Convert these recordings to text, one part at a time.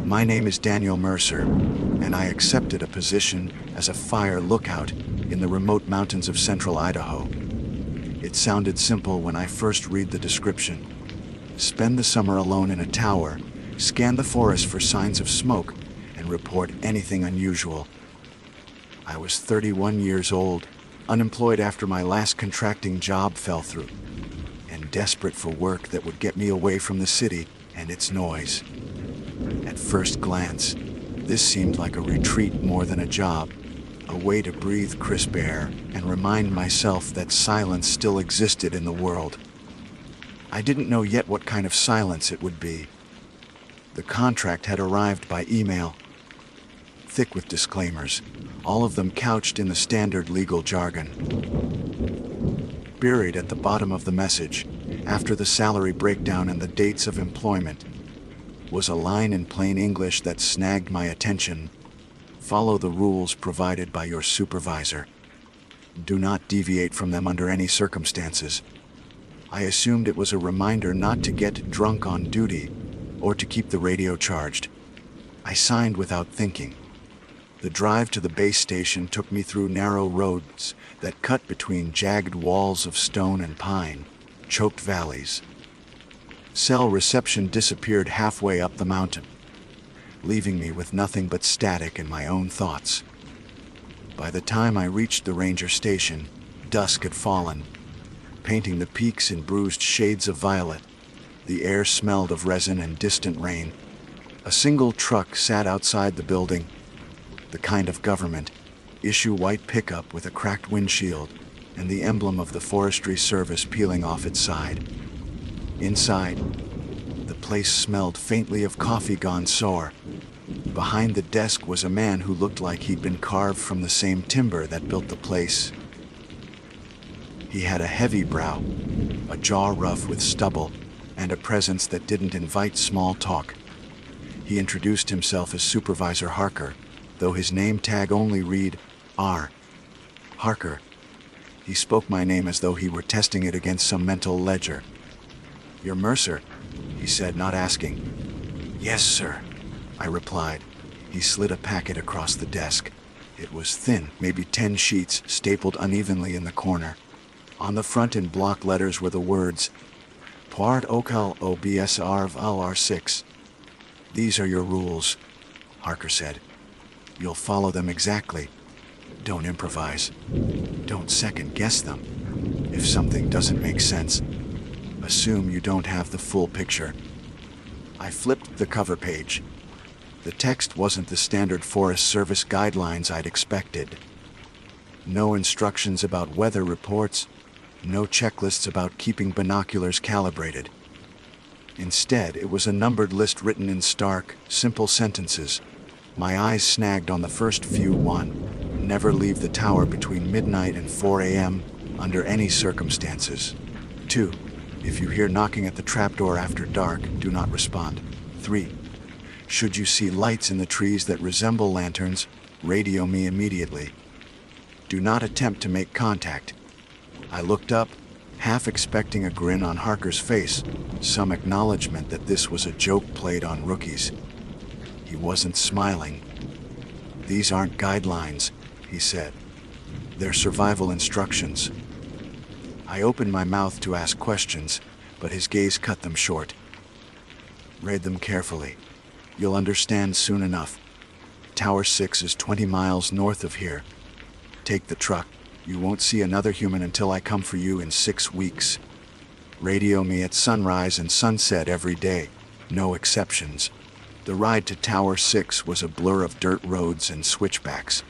My name is Daniel Mercer, and I accepted a position as a fire lookout in the remote mountains of central Idaho. It sounded simple when I first read the description. Spend the summer alone in a tower, scan the forest for signs of smoke, and report anything unusual. I was 31 years old, unemployed after my last contracting job fell through, and desperate for work that would get me away from the city and its noise. At first glance, this seemed like a retreat more than a job, a way to breathe crisp air and remind myself that silence still existed in the world. I didn't know yet what kind of silence it would be. The contract had arrived by email, thick with disclaimers, all of them couched in the standard legal jargon. Buried at the bottom of the message, after the salary breakdown and the dates of employment, was a line in plain English that snagged my attention. Follow the rules provided by your supervisor. Do not deviate from them under any circumstances. I assumed it was a reminder not to get drunk on duty or to keep the radio charged. I signed without thinking. The drive to the base station took me through narrow roads that cut between jagged walls of stone and pine, choked valleys. Cell reception disappeared halfway up the mountain, leaving me with nothing but static and my own thoughts. By the time I reached the ranger station, dusk had fallen, painting the peaks in bruised shades of violet. The air smelled of resin and distant rain. A single truck sat outside the building, the kind of government issue white pickup with a cracked windshield and the emblem of the Forestry Service peeling off its side. Inside, the place smelled faintly of coffee gone sour. Behind the desk was a man who looked like he'd been carved from the same timber that built the place. He had a heavy brow, a jaw rough with stubble, and a presence that didn't invite small talk. He introduced himself as Supervisor Harker, though his name tag only read R. Harker. He spoke my name as though he were testing it against some mental ledger. "You're Mercer," he said, not asking. "Yes, sir," I replied. He slid a packet across the desk. It was thin, maybe 10 sheets, stapled unevenly in the corner. On the front in block letters were the words, Part Okal OBSR VLR6. "These are your rules," Harker said. "You'll follow them exactly. Don't improvise. Don't second-guess them. If something doesn't make sense, assume you don't have the full picture." I flipped the cover page. The text wasn't the standard Forest Service guidelines I'd expected. No instructions about weather reports, no checklists about keeping binoculars calibrated. Instead, it was a numbered list written in stark, simple sentences. My eyes snagged on the first few. 1. Never leave the tower between midnight and 4 a.m. under any circumstances. 2. If you hear knocking at the trapdoor after dark, do not respond. 3. Should you see lights in the trees that resemble lanterns, radio me immediately. Do not attempt to make contact. I looked up, half expecting a grin on Harker's face, some acknowledgement that this was a joke played on rookies. He wasn't smiling. "These aren't guidelines," he said. "They're survival instructions." I opened my mouth to ask questions, but his gaze cut them short. "Read them carefully. You'll understand soon enough. Tower 6 is 20 miles north of here. Take the truck. You won't see another human until I come for you in 6 weeks. Radio me at sunrise and sunset every day, no exceptions." The ride to Tower 6 was a blur of dirt roads and switchbacks.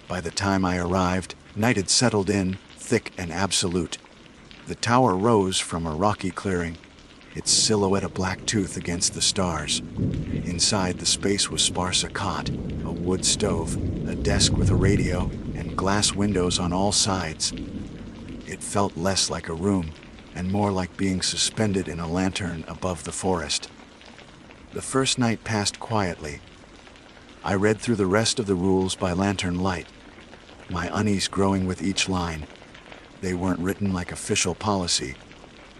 By the time I arrived, night had settled in, thick and absolute. The tower rose from a rocky clearing, its silhouette a black tooth against the stars. Inside, the space was sparse: a cot, a wood stove, a desk with a radio, and glass windows on all sides. It felt less like a room, and more like being suspended in a lantern above the forest. The first night passed quietly. I read through the rest of the rules by lantern light, my unease growing with each line. They weren't written like official policy.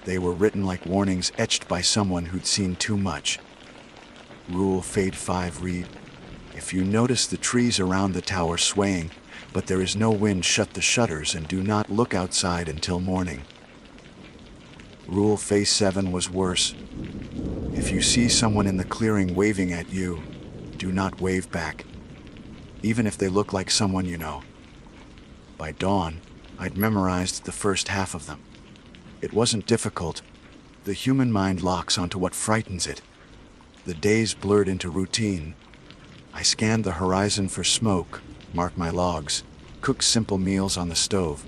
They were written like warnings etched by someone who'd seen too much. Rule Fate 5 read, if you notice the trees around the tower swaying, but there is no wind, shut the shutters and do not look outside until morning. Rule Phase 7 was worse. If you see someone in the clearing waving at you, do not wave back, even if they look like someone you know. By dawn, I'd memorized the first half of them. It wasn't difficult. The human mind locks onto what frightens it. The days blurred into routine. I scanned the horizon for smoke, marked my logs, cooked simple meals on the stove.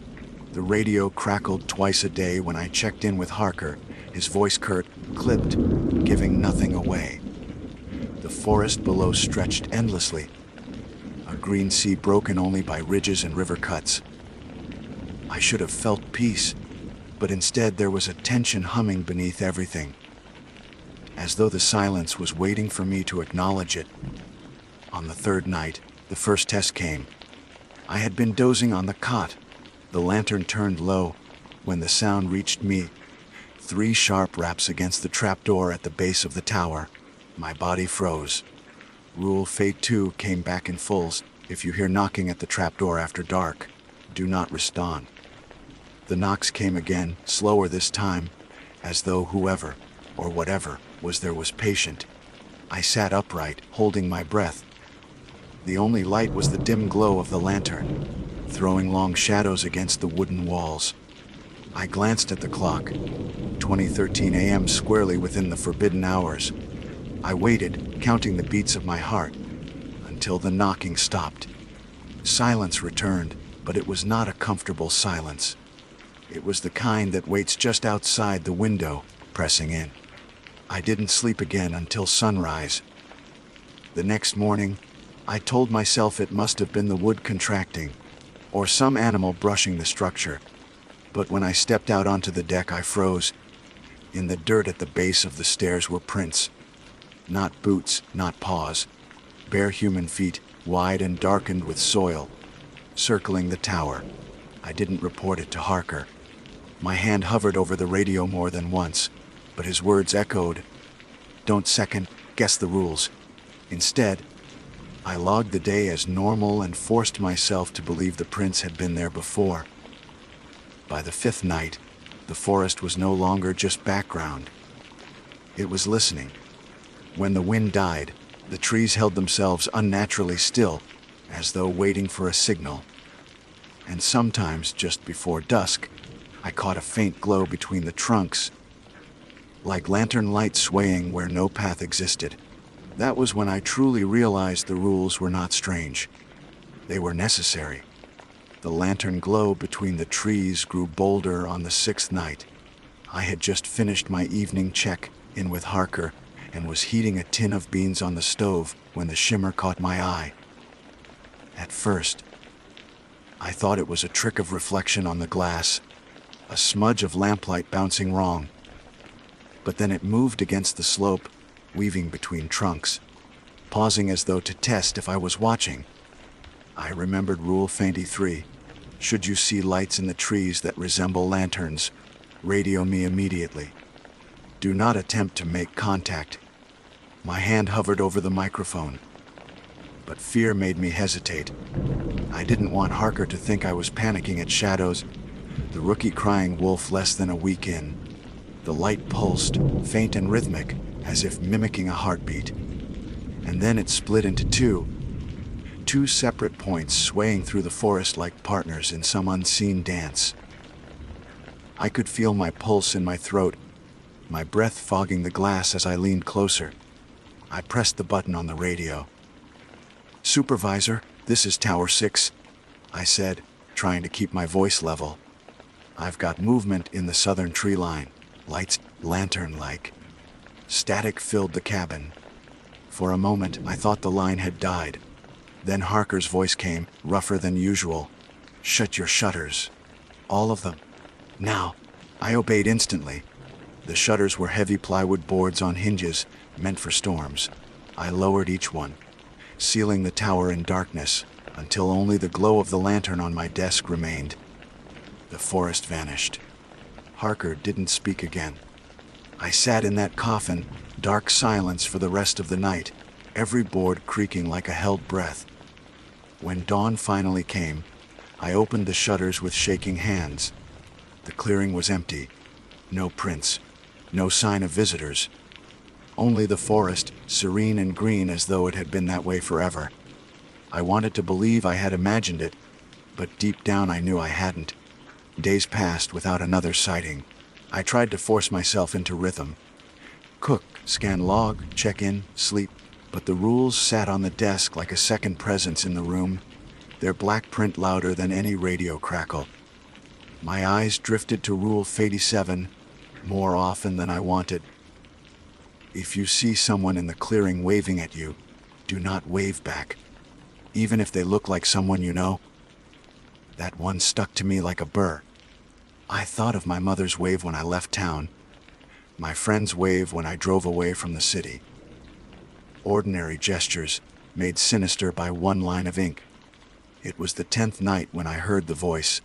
The radio crackled twice a day when I checked in with Harker, his voice curt, clipped, giving nothing away. The forest below stretched endlessly, a green sea broken only by ridges and river cuts. I should have felt peace, but instead there was a tension humming beneath everything, as though the silence was waiting for me to acknowledge it. On the third night, the first test came. I had been dozing on the cot. The lantern turned low. When the sound reached me, 3 sharp raps against the trapdoor at the base of the tower. My body froze. Rule Fate 2 came back in fulls. If you hear knocking at the trapdoor after dark, do not respond. The knocks came again, slower this time, as though whoever, or whatever, was there was patient. I sat upright, holding my breath. The only light was the dim glow of the lantern, throwing long shadows against the wooden walls. I glanced at the clock. 20:13 a.m. squarely within the forbidden hours. I waited, counting the beats of my heart, until the knocking stopped. Silence returned, but it was not a comfortable silence. It was the kind that waits just outside the window, pressing in. I didn't sleep again until sunrise. The next morning, I told myself it must have been the wood contracting, or some animal brushing the structure. But when I stepped out onto the deck, I froze. In the dirt at the base of the stairs were prints. Not boots, not paws. Bare human feet, wide and darkened with soil, circling the tower. I didn't report it to Harker. My hand hovered over the radio more than once, but his words echoed. Don't second guess the rules. Instead, I logged the day as normal and forced myself to believe the prints had been there before. By the 5th night, the forest was no longer just background. It was listening. When the wind died, the trees held themselves unnaturally still, as though waiting for a signal. And sometimes, just before dusk, I caught a faint glow between the trunks, like lantern light swaying where no path existed. That was when I truly realized the rules were not strange. They were necessary. The lantern glow between the trees grew bolder on the 6th night. I had just finished my evening check-in with Harker and was heating a tin of beans on the stove when the shimmer caught my eye. At first, I thought it was a trick of reflection on the glass, a smudge of lamplight bouncing wrong. But then it moved against the slope, weaving between trunks, pausing as though to test if I was watching. I remembered Rule 23. Should you see lights in the trees that resemble lanterns, radio me immediately. Do not attempt to make contact. My hand hovered over the microphone, but fear made me hesitate. I didn't want Harker to think I was panicking at shadows, the rookie crying wolf less than a week in. The light pulsed, faint and rhythmic, as if mimicking a heartbeat. And then it split into two separate points swaying through the forest like partners in some unseen dance. I could feel my pulse in my throat, my breath fogging the glass as I leaned closer. I pressed the button on the radio. "Supervisor, this is Tower 6, I said, trying to keep my voice level. "I've got movement in the southern tree line, lights, lantern-like." Static filled the cabin. For a moment, I thought the line had died. Then Harker's voice came, rougher than usual. "Shut your shutters. All of them. Now." I obeyed instantly. The shutters were heavy plywood boards on hinges, meant for storms. I lowered each one, sealing the tower in darkness, until only the glow of the lantern on my desk remained. The forest vanished. Harker didn't speak again. I sat in that coffin, Dark silence for the rest of the night, every board creaking like a held breath. When dawn finally came, I opened the shutters with shaking hands. The clearing was empty. No prints, no sign of visitors. Only the forest, serene and green as though it had been that way forever. I wanted to believe I had imagined it, but deep down I knew I hadn't. Days passed without another sighting. I tried to force myself into rhythm. Cook, scan log, check in, sleep. But the rules sat on the desk like a second presence in the room, their black print louder than any radio crackle. My eyes drifted to Rule 87 more often than I wanted. If you see someone in the clearing waving at you, do not wave back, even if they look like someone you know. That one stuck to me like a burr. I thought of my mother's wave when I left town, my friend's wave when I drove away from the city. Ordinary gestures, made sinister by one line of ink. It was the 10th night when I heard the voice.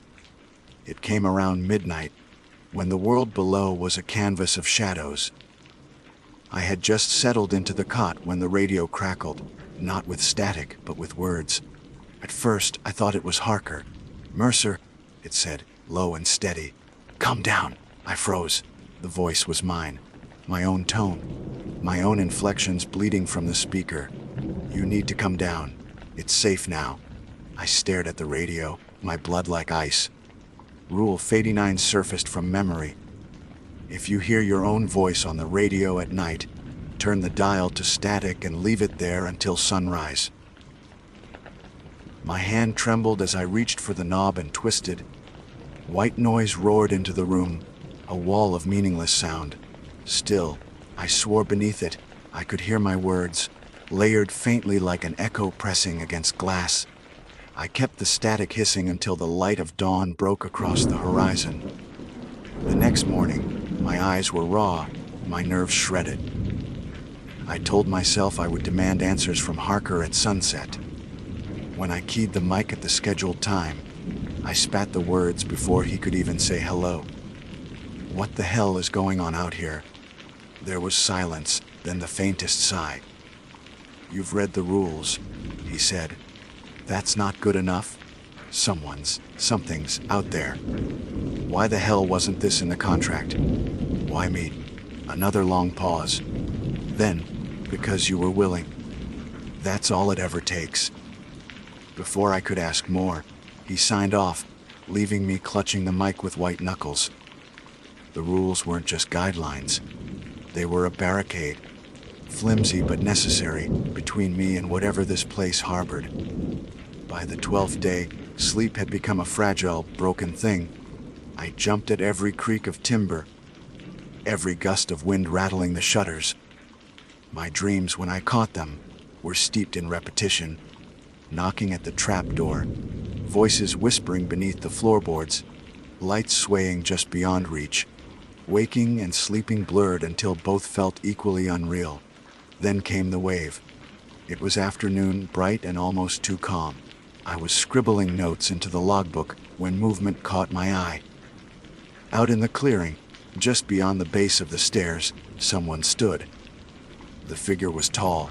It came around midnight, when the world below was a canvas of shadows. I had just settled into the cot when the radio crackled, not with static, but with words. At first, I thought it was Harker. "Mercer," it said, low and steady. "Come down." I froze. The voice was mine. My own tone. My own inflections bleeding from the speaker. "You need to come down. It's safe now." I stared at the radio, my blood like ice. Rule 89 surfaced from memory. If you hear your own voice on the radio at night, turn the dial to static and leave it there until sunrise. My hand trembled as I reached for the knob and twisted. White noise roared into the room, a wall of meaningless sound. Still, I swore beneath it, I could hear my words, layered faintly like an echo pressing against glass. I kept the static hissing until the light of dawn broke across the horizon. The next morning, my eyes were raw, my nerves shredded. I told myself I would demand answers from Harker at sunset. When I keyed the mic at the scheduled time, I spat the words before he could even say hello. What the hell is going on out here? There was silence, then the faintest sigh. "You've read the rules," he said. "That's not good enough. Something's out there. Why the hell wasn't this in the contract? Why me?" Another long pause. Then, "Because you were willing. That's all it ever takes." Before I could ask more, he signed off, leaving me clutching the mic with white knuckles. The rules weren't just guidelines. They were a barricade, flimsy but necessary, between me and whatever this place harbored. By the 12th day, sleep had become a fragile, broken thing. I jumped at every creak of timber, every gust of wind rattling the shutters. My dreams, when I caught them, were steeped in repetition, knocking at the trap door, voices whispering beneath the floorboards, lights swaying just beyond reach, waking and sleeping blurred until both felt equally unreal. Then came the wave. It was afternoon, bright and almost too calm. I was scribbling notes into the logbook when movement caught my eye. Out in the clearing, just beyond the base of the stairs, someone stood. The figure was tall,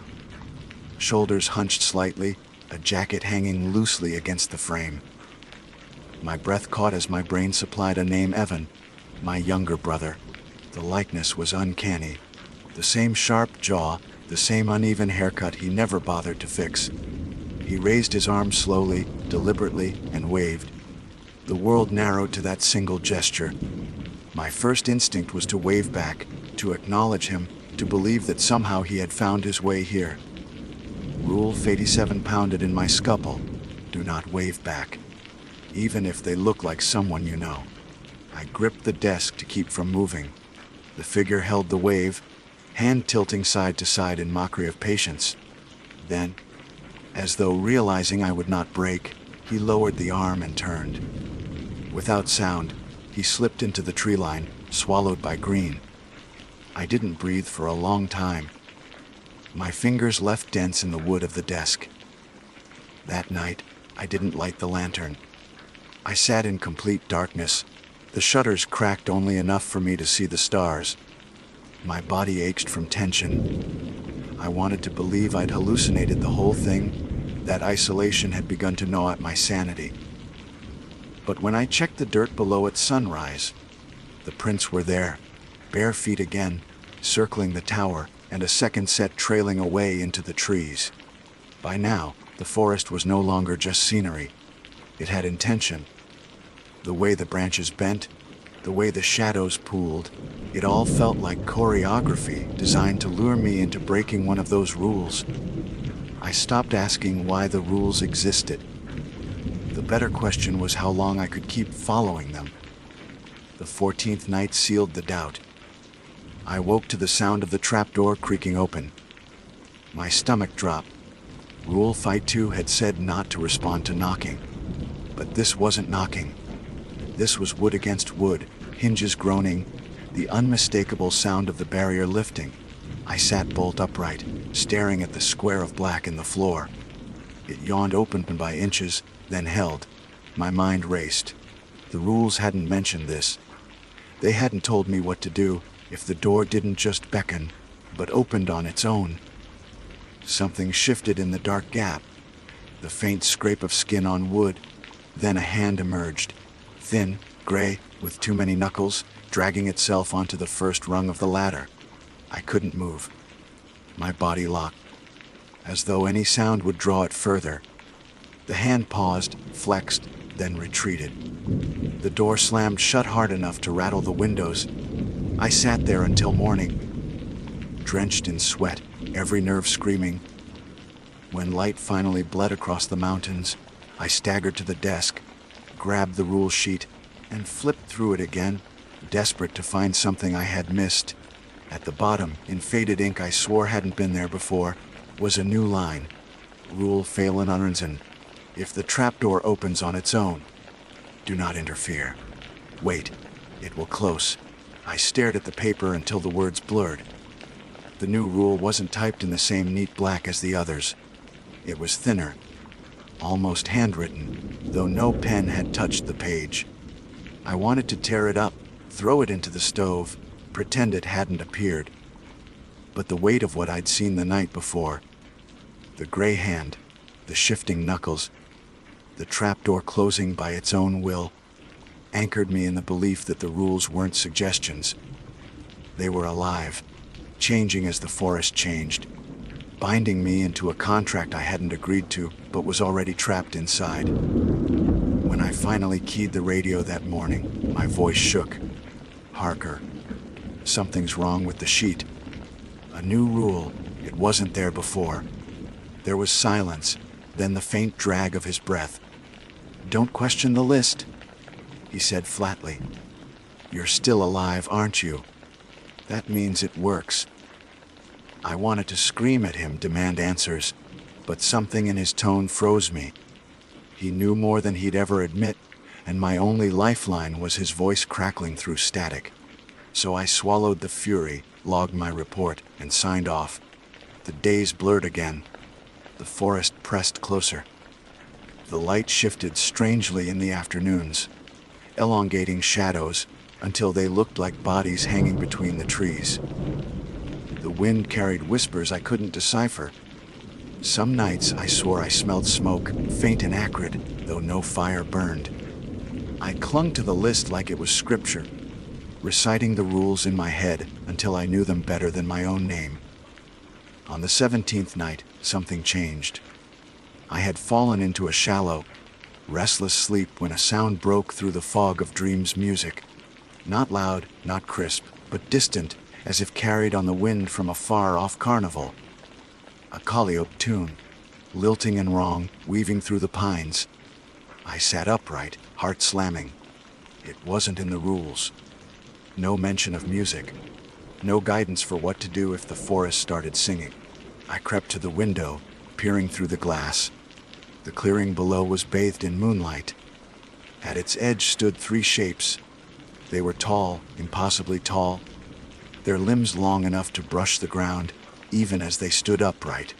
shoulders hunched slightly, a jacket hanging loosely against the frame. My breath caught as my brain supplied a name: Evan, my younger brother. The likeness was uncanny. The same sharp jaw, the same uneven haircut he never bothered to fix. He raised his arm slowly, deliberately, and waved. The world narrowed to that single gesture. My first instinct was to wave back, to acknowledge him, to believe that somehow he had found his way here. Rule 87 pounded in my scalpel. Do not wave back, even if they look like someone you know. I gripped the desk to keep from moving. The figure held the wave, hand tilting side to side in mockery of patience. Then, as though realizing I would not break, he lowered the arm and turned. Without sound, he slipped into the tree line, swallowed by green. I didn't breathe for a long time. My fingers left dents in the wood of the desk. That night, I didn't light the lantern. I sat in complete darkness. The shutters cracked only enough for me to see the stars. My body ached from tension. I wanted to believe I'd hallucinated the whole thing, that isolation had begun to gnaw at my sanity. But when I checked the dirt below at sunrise, the prints were there, bare feet again, circling the tower, and a second set trailing away into the trees. By now, the forest was no longer just scenery. It had intention. The way the branches bent, the way the shadows pooled, it all felt like choreography designed to lure me into breaking one of those rules. I stopped asking why the rules existed. The better question was how long I could keep following them. The 14th night sealed the doubt. I woke to the sound of the trapdoor creaking open. My stomach dropped. Rule Fight 2 had said not to respond to knocking. But this wasn't knocking. This was wood against wood, hinges groaning, the unmistakable sound of the barrier lifting. I sat bolt upright, staring at the square of black in the floor. It yawned open by inches, then held. My mind raced. The rules hadn't mentioned this. They hadn't told me what to do if the door didn't just beckon, but opened on its own. Something shifted in the dark gap. The faint scrape of skin on wood. Then a hand emerged, thin, gray, with too many knuckles, dragging itself onto the first rung of the ladder. I couldn't move. My body locked, as though any sound would draw it further. The hand paused, flexed, then retreated. The door slammed shut hard enough to rattle the windows. I sat there until morning, drenched in sweat, every nerve screaming. When light finally bled across the mountains, I staggered to the desk, grabbed the rule sheet, and flipped through it again, desperate to find something I had missed. At the bottom, in faded ink I swore hadn't been there before, was a new line. Rule Phelan Unrensen. If the trapdoor opens on its own, do not interfere. Wait, it will close. I stared at the paper until the words blurred. The new rule wasn't typed in the same neat black as the others. It was thinner, almost handwritten, though no pen had touched the page. I wanted to tear it up, throw it into the stove, pretend it hadn't appeared. But the weight of what I'd seen the night before, the gray hand, the shifting knuckles, the trapdoor closing by its own will, anchored me in the belief that the rules weren't suggestions. They were alive, changing as the forest changed, binding me into a contract I hadn't agreed to, but was already trapped inside. When I finally keyed the radio that morning, my voice shook. Harker. Something's wrong with the sheet. A new rule. It wasn't there before. There was silence, then the faint drag of his breath. Don't question the list, he said flatly. You're still alive, aren't you? That means it works. I wanted to scream at him, demand answers, but something in his tone froze me. He knew more than he'd ever admit, and my only lifeline was his voice crackling through static. So I swallowed the fury, logged my report, and signed off. The days blurred again. The forest pressed closer. The light shifted strangely in the afternoons, elongating shadows until they looked like bodies hanging between the trees. The wind carried whispers I couldn't decipher. Some nights I swore I smelled smoke, faint and acrid, though no fire burned. I clung to the list like it was scripture, reciting the rules in my head until I knew them better than my own name. On the 17th night, something changed. I had fallen into a shallow, restless sleep when a sound broke through the fog of dreams music. Not loud, not crisp, but distant, as if carried on the wind from a far-off carnival. A Calliope tune, lilting and wrong, weaving through the pines. I sat upright, heart slamming. It wasn't in the rules. No mention of music. No guidance for what to do if the forest started singing. I crept to the window, peering through the glass. The clearing below was bathed in moonlight. At its edge stood three shapes. They were tall, impossibly tall, their limbs long enough to brush the ground, even as they stood upright.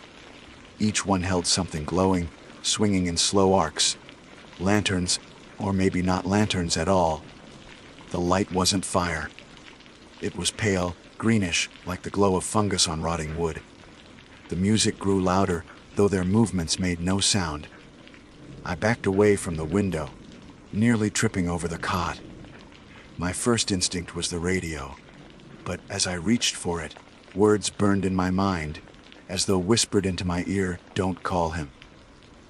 Each one held something glowing, swinging in slow arcs. Lanterns, or maybe not lanterns at all. The light wasn't fire. It was pale, greenish, like the glow of fungus on rotting wood. The music grew louder, though their movements made no sound. I backed away from the window, nearly tripping over the cot. My first instinct was the radio, but as I reached for it, words burned in my mind, as though whispered into my ear, "Don't call him.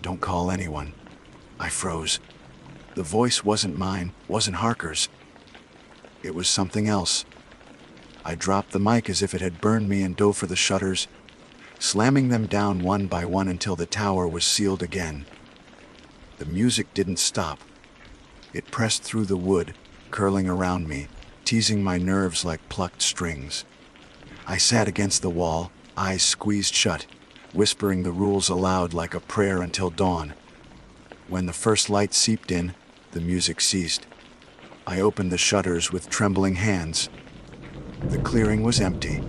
Don't call anyone." I froze. The voice wasn't mine, wasn't Harker's. It was something else. I dropped the mic as if it had burned me and dove for the shutters, slamming them down one by one until the tower was sealed again. The music didn't stop. It pressed through the wood, curling around me, teasing my nerves like plucked strings. I sat against the wall, eyes squeezed shut, whispering the rules aloud like a prayer until dawn. When the first light seeped in, the music ceased. I opened the shutters with trembling hands. The clearing was empty.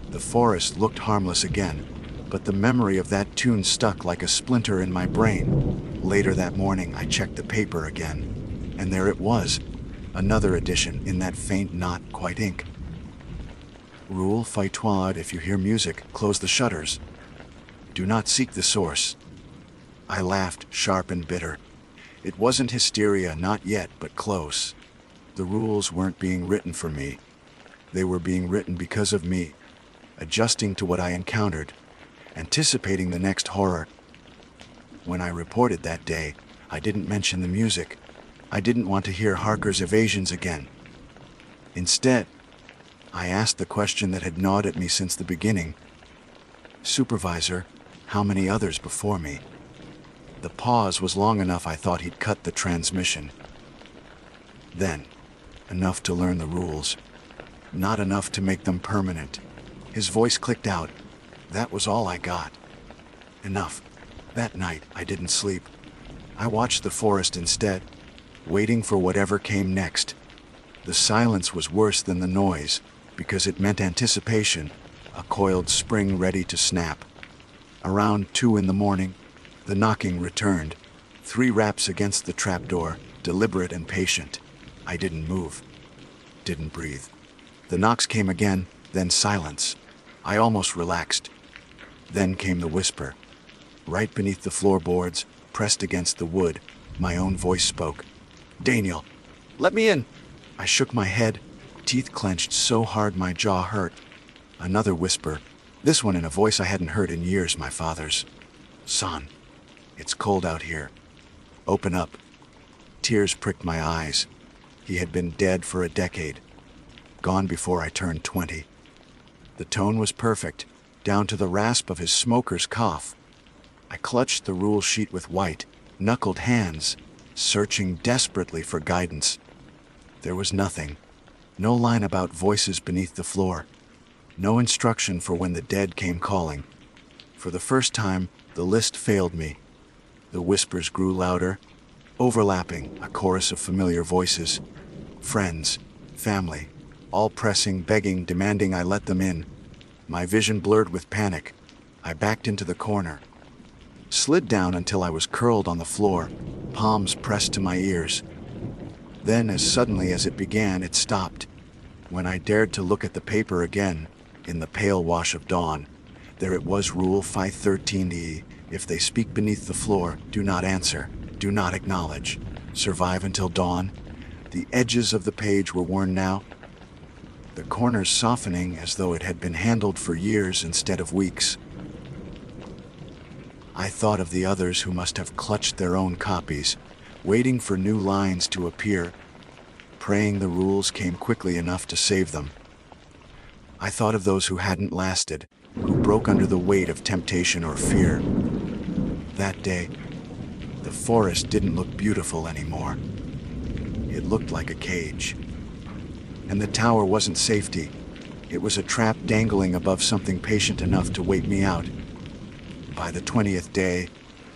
The forest looked harmless again, but the memory of that tune stuck like a splinter in my brain. Later that morning, I checked the paper again, and there it was, another edition in that faint not quite ink. Rule firetower: if you hear music, close the shutters. Do not seek the source. I laughed, sharp and bitter. It wasn't hysteria, not yet, but close. The rules weren't being written for me. They were being written because of me, adjusting to what I encountered, anticipating the next horror. When I reported that day, I didn't mention the music. I didn't want to hear Harker's evasions again. Instead, I asked the question that had gnawed at me since the beginning. "Supervisor, how many others before me?" The pause was long enough I thought he'd cut the transmission. Then, enough to learn the rules. Not enough to make them permanent. His voice clicked out. That was all I got. Enough. That night, I didn't sleep. I watched the forest instead, waiting for whatever came next. The silence was worse than the noise, because it meant anticipation, a coiled spring ready to snap. Around 2 in the morning, the knocking returned. 3 raps against the trapdoor, deliberate and patient. I didn't move, didn't breathe. The knocks came again, then silence. I almost relaxed. Then came the whisper. Right beneath the floorboards, pressed against the wood, my own voice spoke. "Daniel, let me in." I shook my head, teeth clenched so hard my jaw hurt. Another whisper, this one in a voice I hadn't heard in years, my father's. "Son, it's cold out here. Open up." Tears pricked my eyes. He had been dead for a decade, gone before I turned 20. The tone was perfect, down to the rasp of his smoker's cough. I clutched the rule sheet with white, knuckled hands, searching desperately for guidance. There was nothing. No line about voices beneath the floor. No instruction for when the dead came calling. For the first time, the list failed me. The whispers grew louder, overlapping, a chorus of familiar voices. Friends, family, all pressing, begging, demanding I let them in. My vision blurred with panic. I backed into the corner, slid down until I was curled on the floor, palms pressed to my ears. Then, as suddenly as it began, it stopped. When I dared to look at the paper again, in the pale wash of dawn, there it was, Rule 513E. If they speak beneath the floor, do not answer, do not acknowledge. Survive until dawn. The edges of the page were worn now, the corners softening as though it had been handled for years instead of weeks. I thought of the others who must have clutched their own copies, waiting for new lines to appear, praying the rules came quickly enough to save them. I thought of those who hadn't lasted, who broke under the weight of temptation or fear. That day, the forest didn't look beautiful anymore. It looked like a cage. And the tower wasn't safety. It was a trap dangling above something patient enough to wait me out. By the 20th day,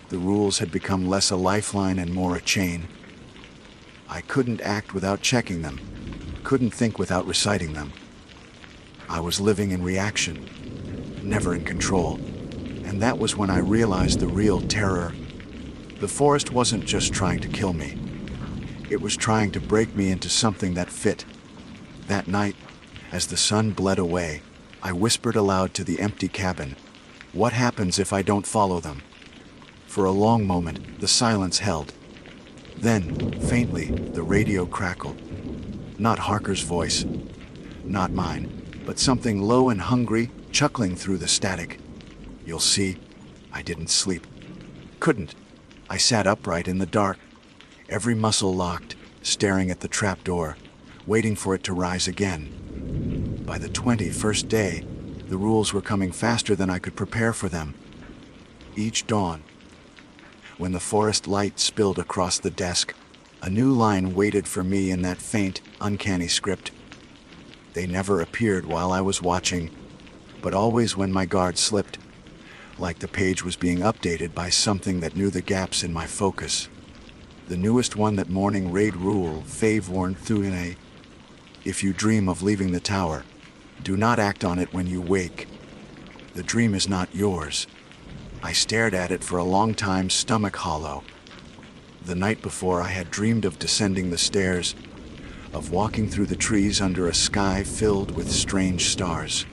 the rules had become less a lifeline and more a chain. I couldn't act without checking them, couldn't think without reciting them. I was living in reaction, never in control. And that was when I realized the real terror. The forest wasn't just trying to kill me. It was trying to break me into something that fit. That night, As the sun bled away, I whispered aloud to the empty cabin, "What happens if I don't follow them?" For a long moment, the silence held. Then, faintly, the radio crackled. Not Harker's voice, not mine, but something low and hungry, chuckling through the static. "You'll see." I didn't sleep. Couldn't. I sat upright in the dark, every muscle locked, staring at the trapdoor, waiting for it to rise again. By the 21st day, the rules were coming faster than I could prepare for them. Each dawn, when the forest light spilled across the desk, a new line waited for me in that faint, uncanny script. They never appeared while I was watching, but always when my guard slipped, like the page was being updated by something that knew the gaps in my focus. The newest one, that morning raid rule, Fave warned Thuine. If you dream of leaving the tower, do not act on it when you wake. The dream is not yours. I stared at it for a long time, stomach hollow. The night before, I had dreamed of descending the stairs, of walking through the trees under a sky filled with strange stars.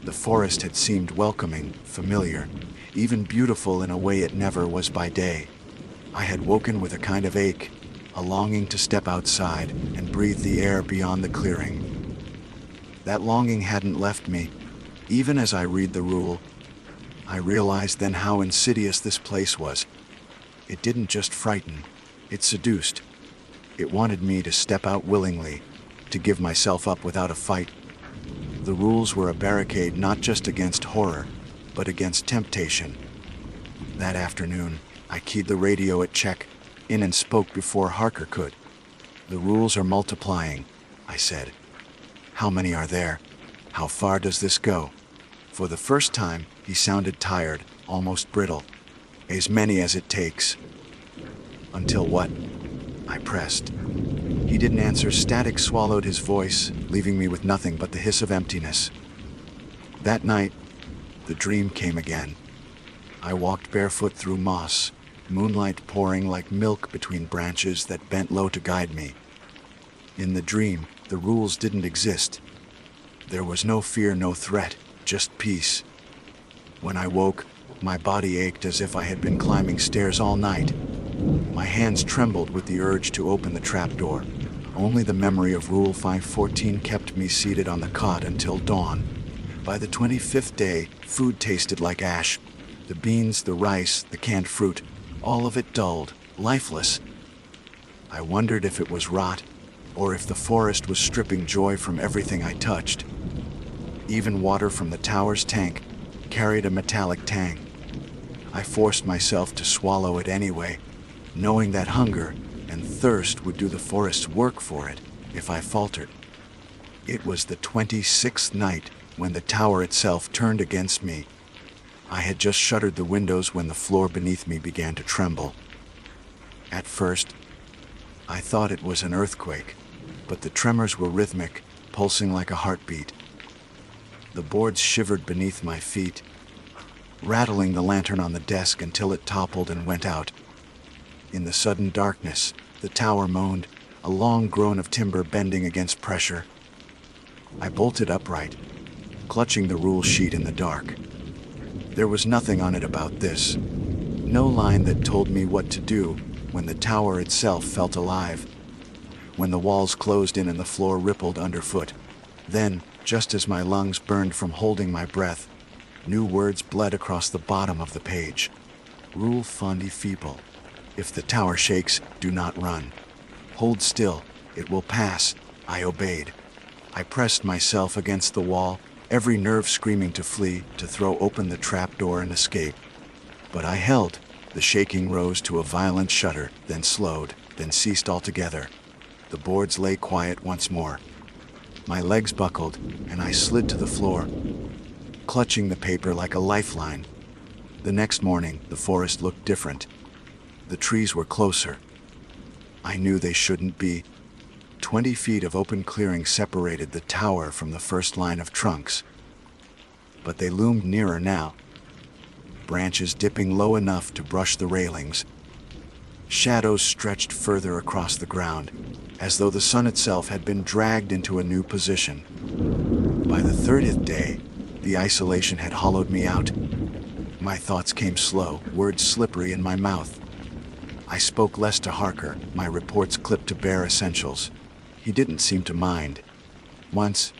The forest had seemed welcoming, familiar, even beautiful in a way it never was by day. I had woken with a kind of ache, a longing to step outside and breathe the air beyond the clearing. That longing hadn't left me. Even as I read the rule, I realized then how insidious this place was. It didn't just frighten, it seduced. It wanted me to step out willingly, to give myself up without a fight. The rules were a barricade not just against horror, but against temptation. That afternoon, I keyed the radio at check, in and spoke before Harker could. "The rules are multiplying," I said. "How many are there? How far does this go?" For the first time, he sounded tired, almost brittle. "As many as it takes." "Until what?" I pressed. He didn't answer. Static swallowed his voice, leaving me with nothing but the hiss of emptiness. That night, the dream came again. I walked barefoot through moss, moonlight pouring like milk between branches that bent low to guide me. In the dream, the rules didn't exist. There was no fear, no threat, just peace. When I woke, my body ached as if I had been climbing stairs all night. My hands trembled with the urge to open the trapdoor. Only the memory of Rule 514 kept me seated on the cot until dawn. By the 25th day, food tasted like ash. The beans, the rice, the canned fruit, all of it dulled, lifeless. I wondered if it was rot, or if the forest was stripping joy from everything I touched. Even water from the tower's tank carried a metallic tang. I forced myself to swallow it anyway, knowing that hunger and thirst would do the forest's work for it if I faltered. It was the 26th night when the tower itself turned against me. I had just shuttered the windows when the floor beneath me began to tremble. At first, I thought it was an earthquake, but the tremors were rhythmic, pulsing like a heartbeat. The boards shivered beneath my feet, rattling the lantern on the desk until it toppled and went out. In the sudden darkness, the tower moaned, a long groan of timber bending against pressure. I bolted upright, clutching the rule sheet in the dark. There was nothing on it about this. No line that told me what to do when the tower itself felt alive. When the walls closed in and the floor rippled underfoot. Then, just as my lungs burned from holding my breath, new words bled across the bottom of the page. Rule Fondi Feeble. If the tower shakes, do not run. Hold still, it will pass. I obeyed. I pressed myself against the wall, every nerve screaming to flee, to throw open the trapdoor and escape. But I held. The shaking rose to a violent shudder, then slowed, then ceased altogether. The boards lay quiet once more. My legs buckled, and I slid to the floor, clutching the paper like a lifeline. The next morning, the forest looked different. The trees were closer. I knew they shouldn't be. 20 feet of open clearing separated the tower from the first line of trunks. But they loomed nearer now, branches dipping low enough to brush the railings. Shadows stretched further across the ground, as though the sun itself had been dragged into a new position. By the 30th day, the isolation had hollowed me out. My thoughts came slow, words slippery in my mouth. I spoke less to Harker, my reports clipped to bare essentials. He didn't seem to mind. Once,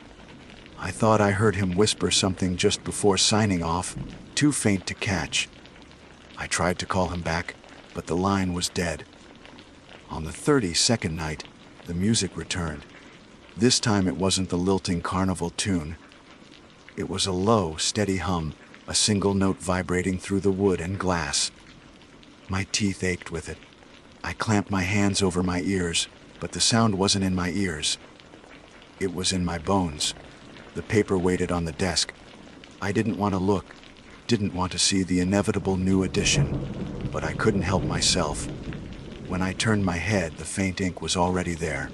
I thought I heard him whisper something just before signing off, too faint to catch. I tried to call him back, but the line was dead. On the 32nd night, the music returned. This time it wasn't the lilting carnival tune. It was a low, steady hum, a single note vibrating through the wood and glass. My teeth ached with it. I clamped my hands over my ears, but the sound wasn't in my ears. It was in my bones. The paper waited on the desk. I didn't want to look, didn't want to see the inevitable new edition, but I couldn't help myself. When I turned my head, the faint ink was already there.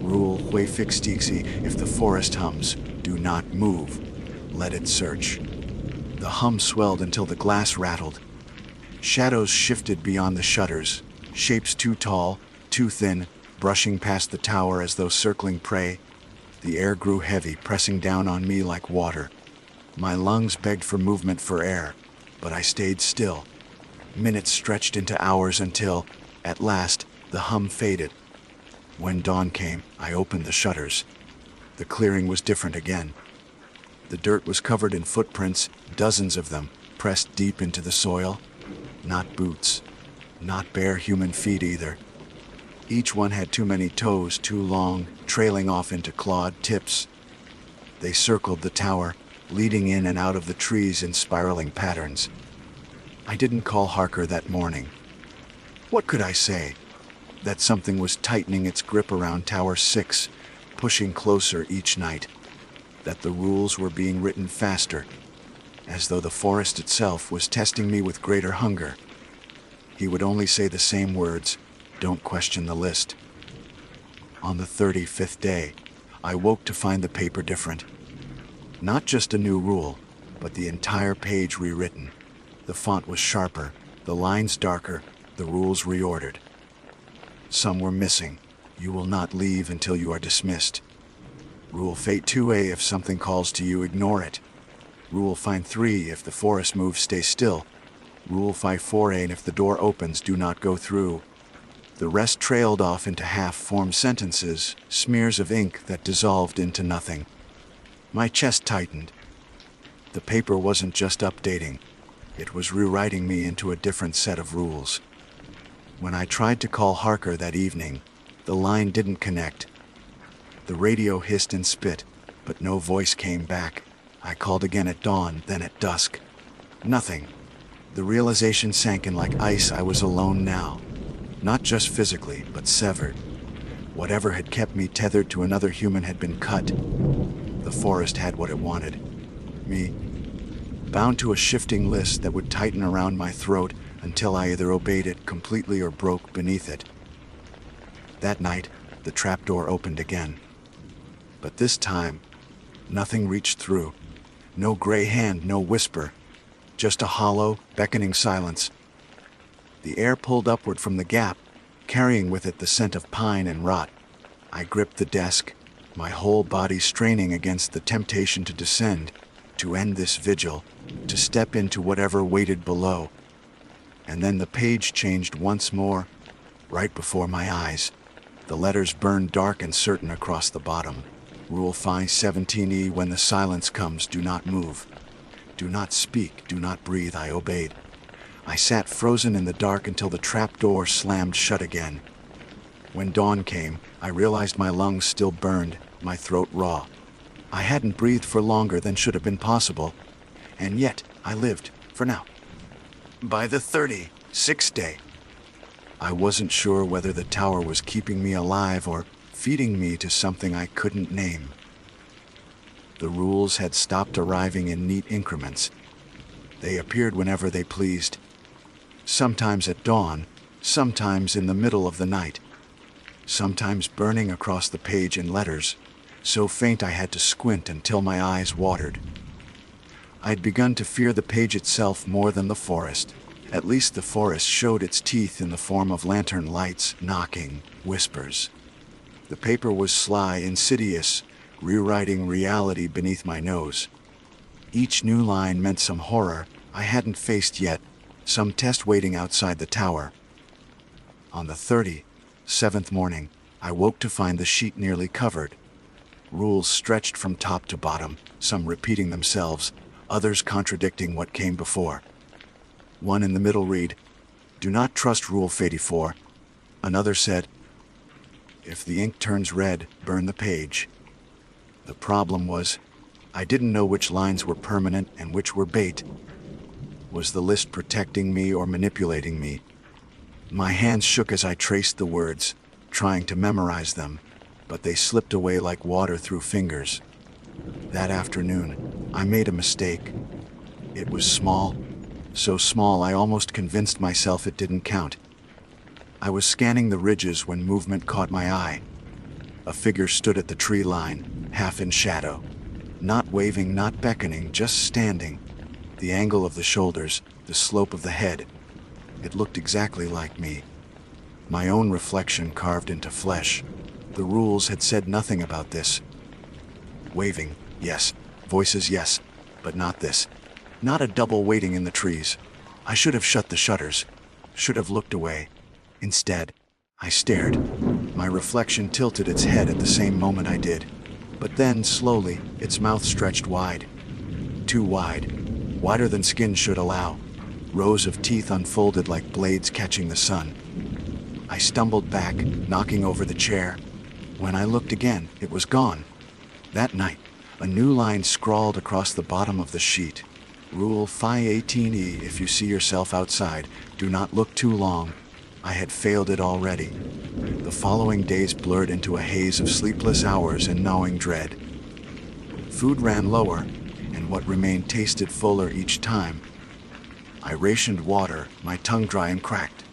Rule Huefixtixi, if the forest hums, do not move. Let it search. The hum swelled until the glass rattled. Shadows shifted beyond the shutters, shapes too tall, too thin, brushing past the tower as though circling prey. The air grew heavy, pressing down on me like water. My lungs begged for movement, for air, but I stayed still. Minutes stretched into hours until, at last, the hum faded. When dawn came, I opened the shutters. The clearing was different again. The dirt was covered in footprints, dozens of them, pressed deep into the soil. Not boots, not bare human feet either. Each one had too many toes, too long, trailing off into clawed tips. They circled the tower, leading in and out of the trees in spiraling patterns. I didn't call Harker that morning. What could I say? That something was tightening its grip around Tower 6, pushing closer each night. That the rules were being written faster, as though the forest itself was testing me with greater hunger. He would only say the same words, "Don't question the list." On the 35th day, I woke to find the paper different. Not just a new rule, but the entire page rewritten. The font was sharper, the lines darker, the rules reordered. Some were missing. You will not leave until you are dismissed. Rule Fate 2A, if something calls to you, ignore it. Rule Find 3, if the forest moves, stay still. Rule 54A, and if the door opens, do not go through. The rest trailed off into half-formed sentences, smears of ink that dissolved into nothing. My chest tightened. The paper wasn't just updating. It was rewriting me into a different set of rules. When I tried to call Harker that evening, the line didn't connect. The radio hissed and spit, but no voice came back. I called again at dawn, then at dusk. Nothing. The realization sank in like ice. I was alone now. Not just physically, but severed. Whatever had kept me tethered to another human had been cut. The forest had what it wanted. Me. Bound to a shifting list that would tighten around my throat until I either obeyed it completely or broke beneath it. That night, the trapdoor opened again. But this time, nothing reached through. No gray hand, no whisper. Just a hollow, beckoning silence. The air pulled upward from the gap, carrying with it the scent of pine and rot. I gripped the desk, my whole body straining against the temptation to descend, to end this vigil, to step into whatever waited below. And then the page changed once more, right before my eyes. The letters burned dark and certain across the bottom. Rule Phi 17E, when the silence comes, do not move. Do not speak, do not breathe. I obeyed. I sat frozen in the dark until the trap door slammed shut again. When dawn came, I realized my lungs still burned, my throat raw. I hadn't breathed for longer than should have been possible, and yet I lived, for now. By the 36th day, I wasn't sure whether the tower was keeping me alive or feeding me to something I couldn't name. The rules had stopped arriving in neat increments. They appeared whenever they pleased. Sometimes at dawn, sometimes in the middle of the night, sometimes burning across the page in letters, so faint I had to squint until my eyes watered. I'd begun to fear the page itself more than the forest. At least the forest showed its teeth in the form of lantern lights, knocking, whispers. The paper was sly, insidious, rewriting reality beneath my nose. Each new line meant some horror I hadn't faced yet, some test waiting outside the tower. On the 37th morning, I woke to find the sheet nearly covered. Rules stretched from top to bottom, some repeating themselves, others contradicting what came before. One in the middle read, "Do not trust Rule 84. Another said, "If the ink turns red, burn the page." The problem was, I didn't know which lines were permanent and which were bait. Was the list protecting me or manipulating me? My hands shook as I traced the words, trying to memorize them, but they slipped away like water through fingers. That afternoon, I made a mistake. It was small, so small I almost convinced myself it didn't count. I was scanning the ridges when movement caught my eye. A figure stood at the tree line, half in shadow. Not waving, not beckoning, just standing. The angle of the shoulders, the slope of the head. It looked exactly like me. My own reflection carved into flesh. The rules had said nothing about this. Waving, yes. Voices, yes. But not this. Not a double waiting in the trees. I should have shut the shutters. Should have looked away. Instead, I stared. My reflection tilted its head at the same moment I did. But then, slowly, its mouth stretched wide. Too wide. Wider than skin should allow. Rows of teeth unfolded like blades catching the sun. I stumbled back, knocking over the chair. When I looked again, it was gone. That night, a new line scrawled across the bottom of the sheet. Rule 518E, if you see yourself outside, do not look too long. I had failed it already. The following days blurred into a haze of sleepless hours and gnawing dread. Food ran lower, and what remained tasted fuller each time. I rationed water, my tongue dry and cracked.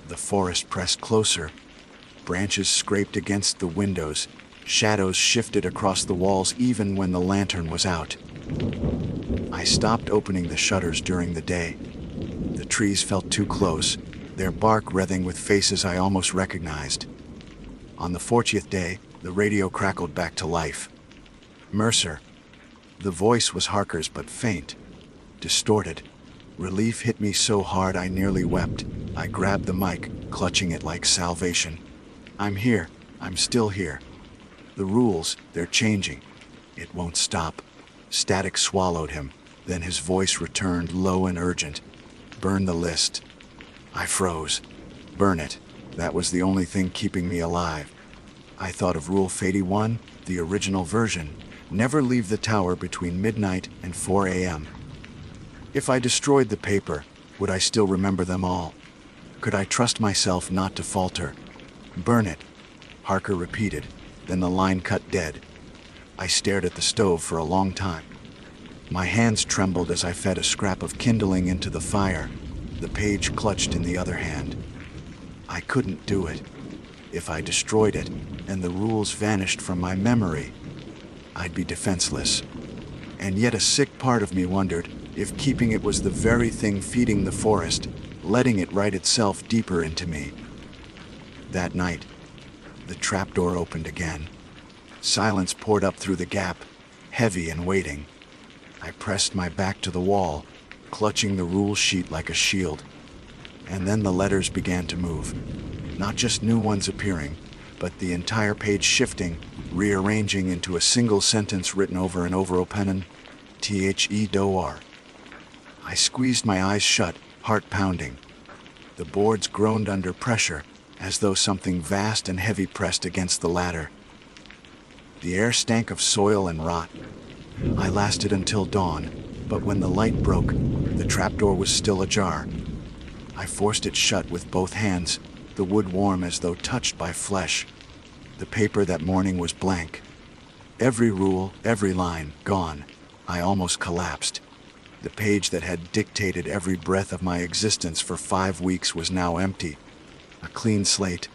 The forest pressed closer. Branches scraped against the windows. Shadows shifted across the walls even when the lantern was out. I stopped opening the shutters during the day. The trees felt too close, their bark writhing with faces I almost recognized. On the 40th day, the radio crackled back to life. Mercer. The voice was Harker's but faint, distorted. Relief hit me so hard I nearly wept. I grabbed the mic, clutching it like salvation. I'm here. I'm still here. The rules, they're changing. It won't stop. Static swallowed him. Then his voice returned, low and urgent. Burn the list. I froze. Burn it. That was the only thing keeping me alive. I thought of Rule 81, the original version. Never leave the tower between midnight and 4 a.m. If I destroyed the paper, would I still remember them all? Could I trust myself not to falter? Burn it, Harker repeated. Then the line cut dead. I stared at the stove for a long time. My hands trembled as I fed a scrap of kindling into the fire, the page clutched in the other hand. I couldn't do it. If I destroyed it, and the rules vanished from my memory, I'd be defenseless. And yet a sick part of me wondered if keeping it was the very thing feeding the forest, letting it write itself deeper into me. That night, the trapdoor opened again. Silence poured up through the gap, heavy and waiting. I pressed my back to the wall, clutching the rule sheet like a shield. And then the letters began to move. Not just new ones appearing, but the entire page shifting, rearranging into a single sentence written over and over. Openin, The. I squeezed my eyes shut, heart pounding. The boards groaned under pressure, as though something vast and heavy pressed against the ladder. The air stank of soil and rot. I lasted until dawn, but when the light broke, the trapdoor was still ajar. I forced it shut with both hands, the wood warm as though touched by flesh. The paper that morning was blank. Every rule, every line, gone. I almost collapsed. The page that had dictated every breath of my existence for 5 weeks was now empty. A clean slate.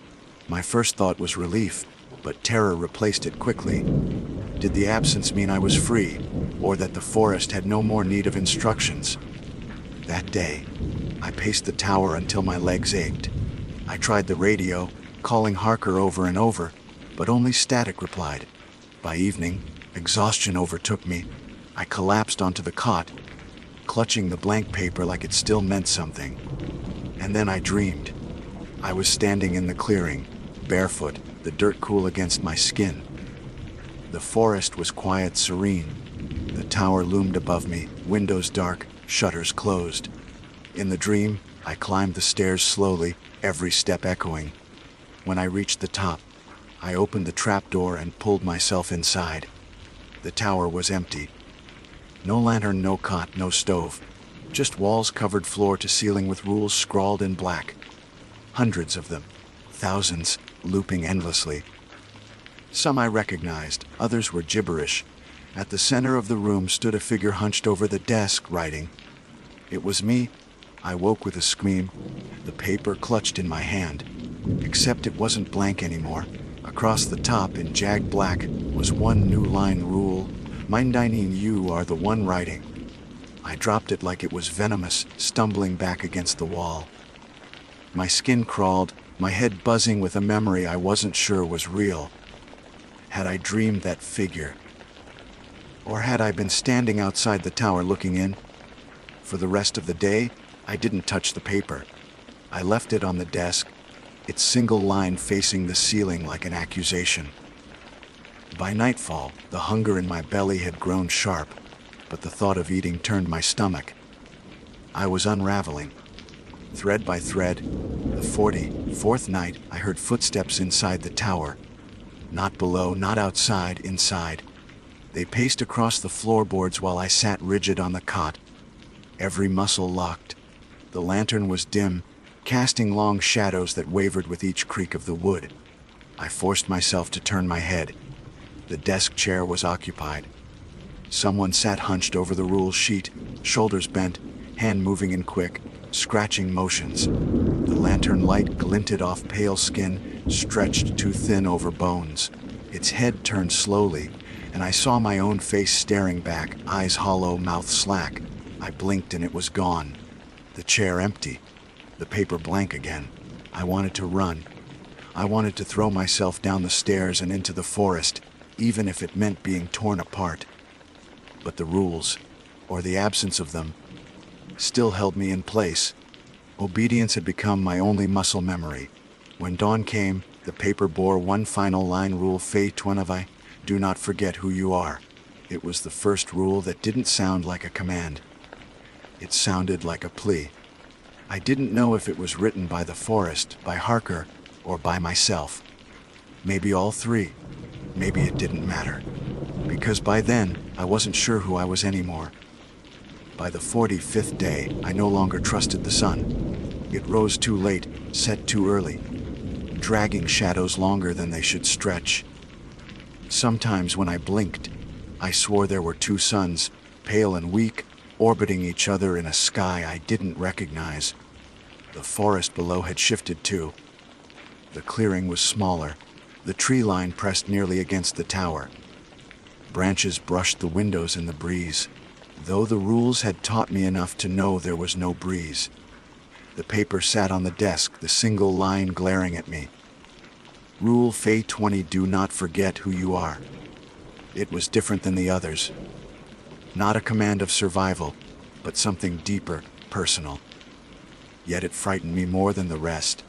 My first thought was relief, but terror replaced it quickly. Did the absence mean I was free, or that the forest had no more need of instructions? That day, I paced the tower until my legs ached. I tried the radio, calling Harker over and over, but only static replied. By evening, exhaustion overtook me. I collapsed onto the cot, clutching the blank paper like it still meant something. And then I dreamed. I was standing in the clearing, barefoot, the dirt cool against my skin. The forest was quiet, serene. The tower loomed above me, windows dark, shutters closed. In the dream, I climbed the stairs slowly, every step echoing. When I reached the top, I opened the trapdoor and pulled myself inside. The tower was empty. No lantern, no cot, no stove. Just walls covered floor to ceiling with rules scrawled in black. Hundreds of them, thousands, looping endlessly. Some I recognized, others were gibberish. At the center of the room stood a figure hunched over the desk, writing. It was me. I woke with a scream, the paper clutched in my hand. Except it wasn't blank anymore. Across the top, in jagged black, was one new line rule. Mindinin, you are the one writing. I dropped it like it was venomous, stumbling back against the wall. My skin crawled, my head buzzing with a memory I wasn't sure was real. Had I dreamed that figure? Or had I been standing outside the tower looking in? For the rest of the day, I didn't touch the paper. I left it on the desk, its single line facing the ceiling like an accusation. By nightfall, the hunger in my belly had grown sharp, but the thought of eating turned my stomach. I was unraveling. Thread by thread, the 44th night, I heard footsteps inside the tower. Not below, not outside, inside. They paced across the floorboards while I sat rigid on the cot, every muscle locked. The lantern was dim, casting long shadows that wavered with each creak of the wood. I forced myself to turn my head. The desk chair was occupied. Someone sat hunched over the rule sheet, shoulders bent, hand moving in quick, scratching motions. The lantern light glinted off pale skin, stretched too thin over bones. Its head turned slowly, and I saw my own face staring back, eyes hollow, mouth slack. I blinked and it was gone. The chair empty. The paper blank again. I wanted to run. I wanted to throw myself down the stairs and into the forest, even if it meant being torn apart. But the rules, or the absence of them, still held me in place. Obedience had become my only muscle memory. When dawn came, the paper bore one final line rule, Fay-Twenavai, do not forget who you are. It was the first rule that didn't sound like a command. It sounded like a plea. I didn't know if it was written by the forest, by Harker, or by myself. Maybe all three. Maybe it didn't matter. Because by then, I wasn't sure who I was anymore. By the 45th day, I no longer trusted the sun. It rose too late, set too early, dragging shadows longer than they should stretch. Sometimes when I blinked, I swore there were two suns, pale and weak, orbiting each other in a sky I didn't recognize. The forest below had shifted too. The clearing was smaller, the tree line pressed nearly against the tower. Branches brushed the windows in the breeze, though the rules had taught me enough to know there was no breeze. The paper sat on the desk, the single line glaring at me. Rule Fay 20, do not forget who you are. It was different than the others. Not a command of survival, but something deeper, personal. Yet it frightened me more than the rest,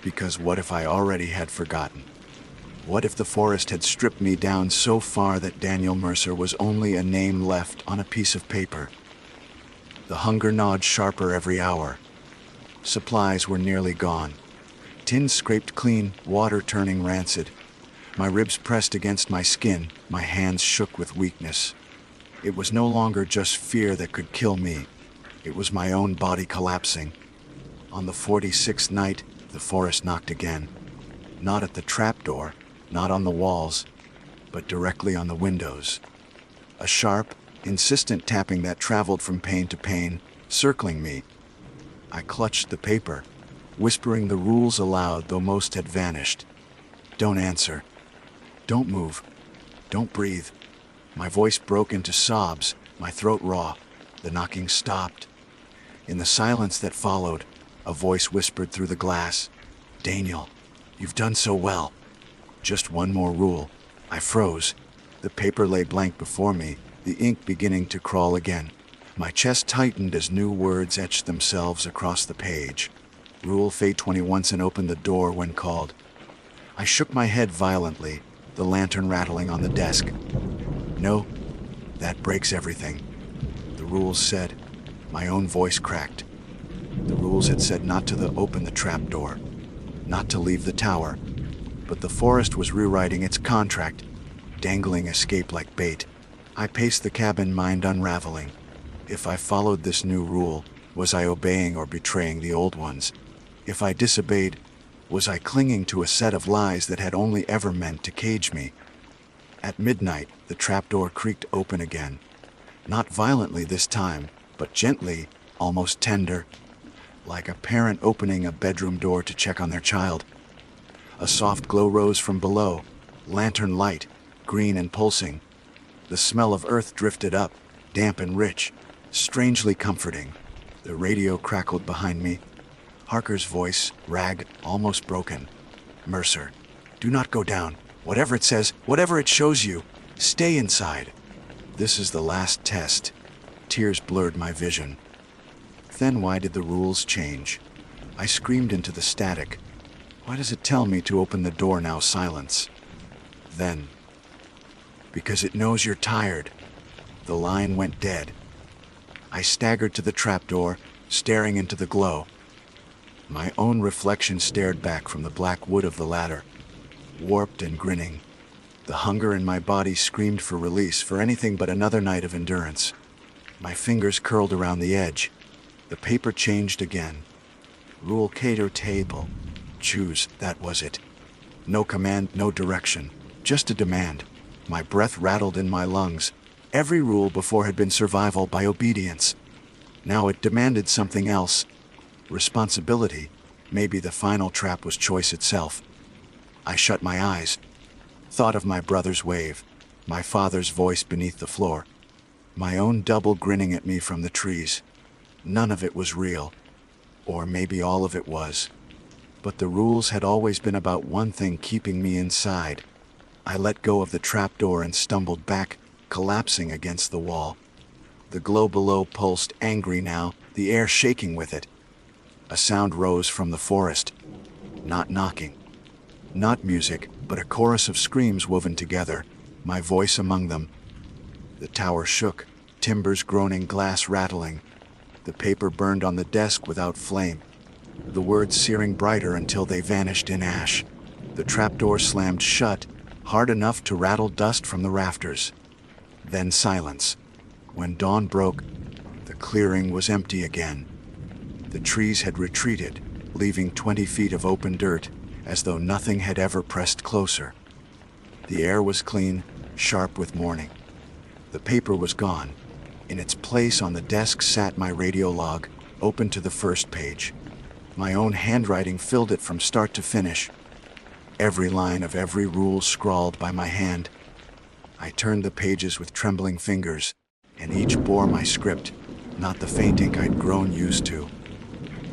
because what if I already had forgotten? What if the forest had stripped me down so far that Daniel Mercer was only a name left on a piece of paper? The hunger gnawed sharper every hour. Supplies were nearly gone. Tins scraped clean, water turning rancid. My ribs pressed against my skin, my hands shook with weakness. It was no longer just fear that could kill me. It was my own body collapsing. On the 46th night, the forest knocked again. Not at the trapdoor, not on the walls, but directly on the windows. A sharp, insistent tapping that traveled from pane to pane, circling me. I clutched the paper, whispering the rules aloud, though most had vanished. Don't answer. Don't move. Don't breathe. My voice broke into sobs, my throat raw. The knocking stopped. In the silence that followed, a voice whispered through the glass, Daniel, you've done so well. Just one more rule. I froze. The paper lay blank before me, the ink beginning to crawl again. My chest tightened as new words etched themselves across the page. Rule Fate 20 once and opened the door when called. I shook my head violently, the lantern rattling on the desk. No, that breaks everything. The rules said. My own voice cracked. The rules had said not to open the trap door, not to leave the tower. But the forest was rewriting its contract, dangling escape like bait. I paced the cabin, mind unraveling. If I followed this new rule, was I obeying or betraying the old ones? If I disobeyed, was I clinging to a set of lies that had only ever meant to cage me? At midnight, the trapdoor creaked open again. Not violently this time, but gently, almost tender, like a parent opening a bedroom door to check on their child. A soft glow rose from below, lantern light, green and pulsing. The smell of earth drifted up, damp and rich, strangely comforting. The radio crackled behind me. Harker's voice, ragged, almost broken. Mercer, do not go down. Whatever it says, whatever it shows you, stay inside. This is the last test. Tears blurred my vision. Then why did the rules change? I screamed into the static. Why does it tell me to open the door now? Silence. Then, because it knows you're tired. The line went dead. I staggered to the trapdoor, staring into the glow. My own reflection stared back from the black wood of the ladder, warped and grinning. The hunger in my body screamed for release, for anything but another night of endurance. My fingers curled around the edge. The paper changed again. Rule cater table. Choose, that was it. No command, no direction, just a demand. My breath rattled in my lungs. Every rule before had been survival by obedience. Now it demanded something else. Responsibility. Maybe the final trap was choice itself. I shut my eyes. Thought of my brother's wave, my father's voice beneath the floor, my own double grinning at me from the trees. None of it was real. Or maybe all of it was. But the rules had always been about one thing, keeping me inside. I let go of the trapdoor and stumbled back, collapsing against the wall. The glow below pulsed, angry now, the air shaking with it. A sound rose from the forest. Not knocking. Not music, but a chorus of screams woven together, my voice among them. The tower shook, timbers groaning, glass rattling. The paper burned on the desk without flame, the words searing brighter until they vanished in ash. The trapdoor slammed shut, hard enough to rattle dust from the rafters. Then silence. When dawn broke, the clearing was empty again. The trees had retreated, leaving 20 feet of open dirt, as though nothing had ever pressed closer. The air was clean, sharp with morning. The paper was gone. In its place on the desk sat my radio log, open to the first page. My own handwriting filled it from start to finish. Every line of every rule scrawled by my hand. I turned the pages with trembling fingers, and each bore my script, not the faint ink I'd grown used to.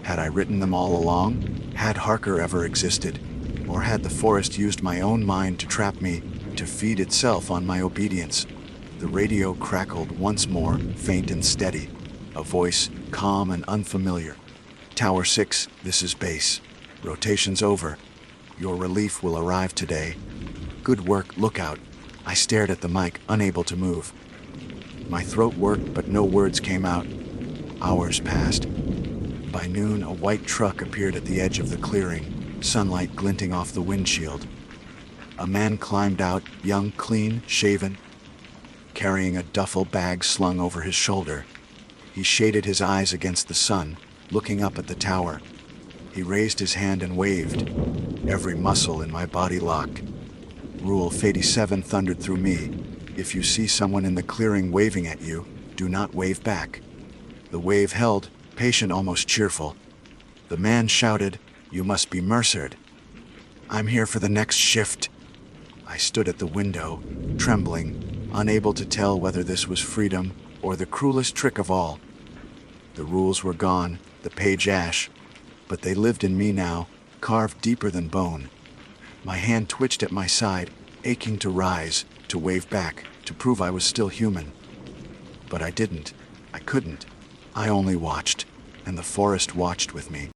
Had I written them all along? Had Harker ever existed? Or had the forest used my own mind to trap me, to feed itself on my obedience? The radio crackled once more, faint and steady. A voice, calm and unfamiliar. Tower 6, this is base. Rotation's over. Your relief will arrive today. Good work, look out. I stared at the mic, unable to move. My throat worked, but no words came out. Hours passed. By noon, a white truck appeared at the edge of the clearing, sunlight glinting off the windshield. A man climbed out, young, clean, shaven, carrying a duffel bag slung over his shoulder. He shaded his eyes against the sun, looking up at the tower. He raised his hand and waved, every muscle in my body locked. Rule 87 thundered through me. If you see someone in the clearing waving at you, do not wave back. The wave held, patient, almost cheerful. The man shouted, "You must be Mercered. I'm here for the next shift." I stood at the window, trembling, unable to tell whether this was freedom or the cruelest trick of all. The rules were gone, the page ash, but they lived in me now, carved deeper than bone. My hand twitched at my side, aching to rise, to wave back, to prove I was still human. But I didn't. I couldn't. I only watched, and the forest watched with me.